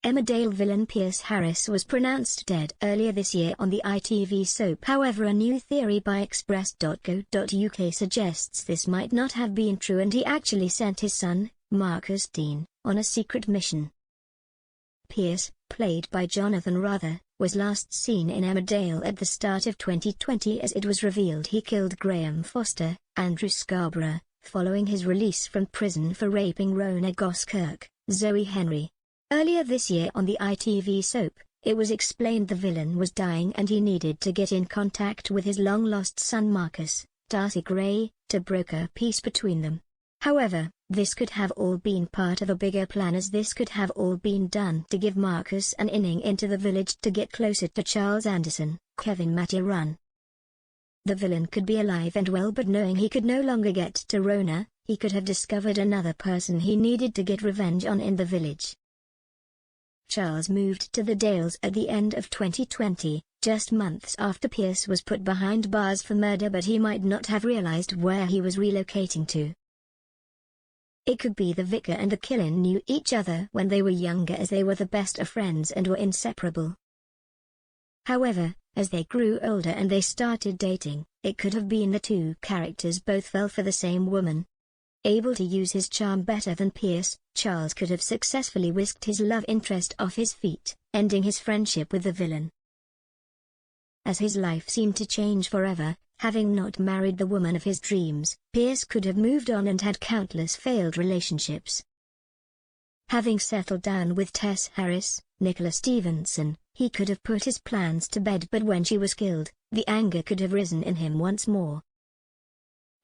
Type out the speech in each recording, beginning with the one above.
Emmerdale villain Pierce Harris was pronounced dead earlier this year on the ITV soap. However, a new theory by Express.co.uk suggests this might not have been true and he actually sent his son, Marcus Dean, on a secret mission. Pierce, played by Jonathan Rather, was last seen in Emmerdale at the start of 2020 as it was revealed he killed Graham Foster, Andrew Scarborough, following his release from prison for raping Rona Goskirk, Zoe Henry. Earlier this year on the ITV soap, it was explained the villain was dying and he needed to get in contact with his long-lost son Marcus, Darcy Gray, to broker peace between them. However, this could have all been part of a bigger plan, as this could have all been done to give Marcus an inning into the village to get closer to Charles Anderson, Kevin Matty Run. The villain could be alive and well, but knowing he could no longer get to Rona, he could have discovered another person he needed to get revenge on in the village. Charles moved to the Dales at the end of 2020, just months after Pierce was put behind bars for murder, but he might not have realized where he was relocating to. It could be the vicar and the killer knew each other when they were younger, as they were the best of friends and were inseparable. However, as they grew older and they started dating, it could have been the two characters both fell for the same woman. Able to use his charm better than Pierce, Charles could have successfully whisked his love interest off his feet, ending his friendship with the villain. As his life seemed to change forever, having not married the woman of his dreams, Pierce could have moved on and had countless failed relationships. Having settled down with Tess Harris, Nicola Stevenson, he could have put his plans to bed, but when she was killed, the anger could have risen in him once more.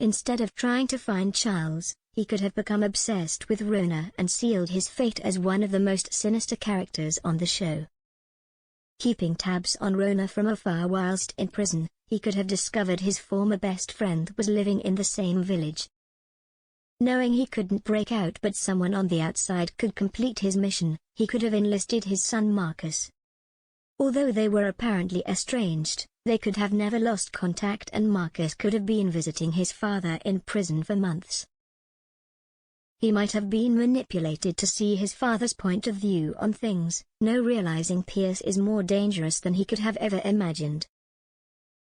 Instead of trying to find Charles, he could have become obsessed with Rona and sealed his fate as one of the most sinister characters on the show. Keeping tabs on Rona from afar whilst in prison, he could have discovered his former best friend was living in the same village. Knowing he couldn't break out but someone on the outside could complete his mission, he could have enlisted his son Marcus. Although they were apparently estranged, they could have never lost contact, and Marcus could have been visiting his father in prison for months. He might have been manipulated to see his father's point of view on things, now realizing Pierce is more dangerous than he could have ever imagined.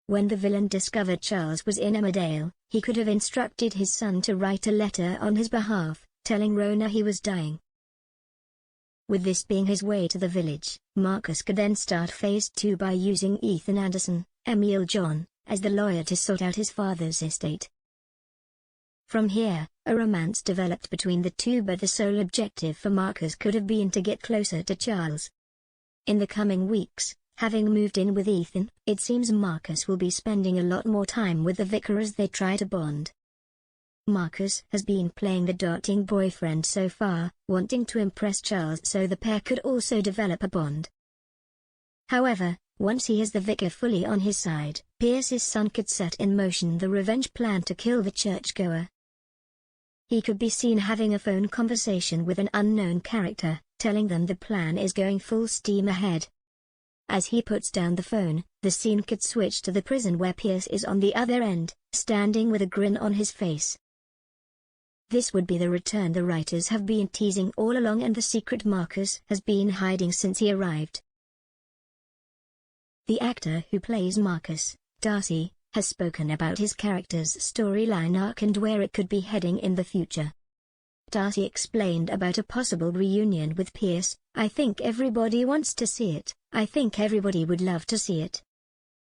When the villain discovered Charles was in Emmerdale, he could have instructed his son to write a letter on his behalf, telling Rona he was dying. With this being his way to the village, Marcus could then start Phase 2 by using Ethan Anderson, Emil John, as the lawyer to sort out his father's estate. From here, a romance developed between the two, but the sole objective for Marcus could have been to get closer to Charles. In the coming weeks, having moved in with Ethan, it seems Marcus will be spending a lot more time with the vicar as they try to bond. Marcus has been playing the doting boyfriend so far, wanting to impress Charles so the pair could also develop a bond. However, once he has the vicar fully on his side, Pierce's son could set in motion the revenge plan to kill the churchgoer. He could be seen having a phone conversation with an unknown character, telling them the plan is going full steam ahead. As he puts down the phone, the scene could switch to the prison where Pierce is on the other end, standing with a grin on his face. This would be the return the writers have been teasing all along, and the secret Marcus has been hiding since he arrived. The actor who plays Marcus, Darcy, has spoken about his character's storyline arc and where it could be heading in the future. Darcy explained about a possible reunion with Pierce. "I think everybody wants to see it. I think everybody would love to see it.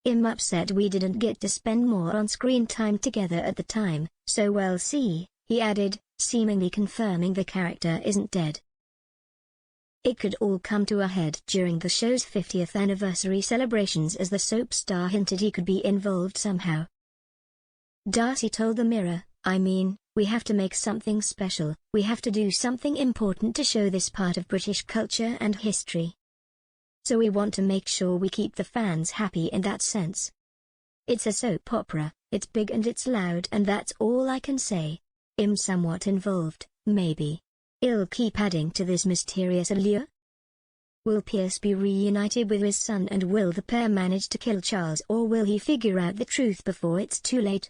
I'm upset we didn't get to spend more on-screen time together at the time, so we'll see," he added, seemingly confirming the character isn't dead. It could all come to a head during the show's 50th anniversary celebrations, as the soap star hinted he could be involved somehow. Darcy told the Mirror, "I mean, we have to make something special, we have to do something important to show this part of British culture and history. So we want to make sure we keep the fans happy in that sense. It's a soap opera, it's big and it's loud, and that's all I can say. I'm somewhat involved, maybe. I'll keep adding to this mysterious allure." Will Pierce be reunited with his son, and will the pair manage to kill Charles, or will he figure out the truth before it's too late?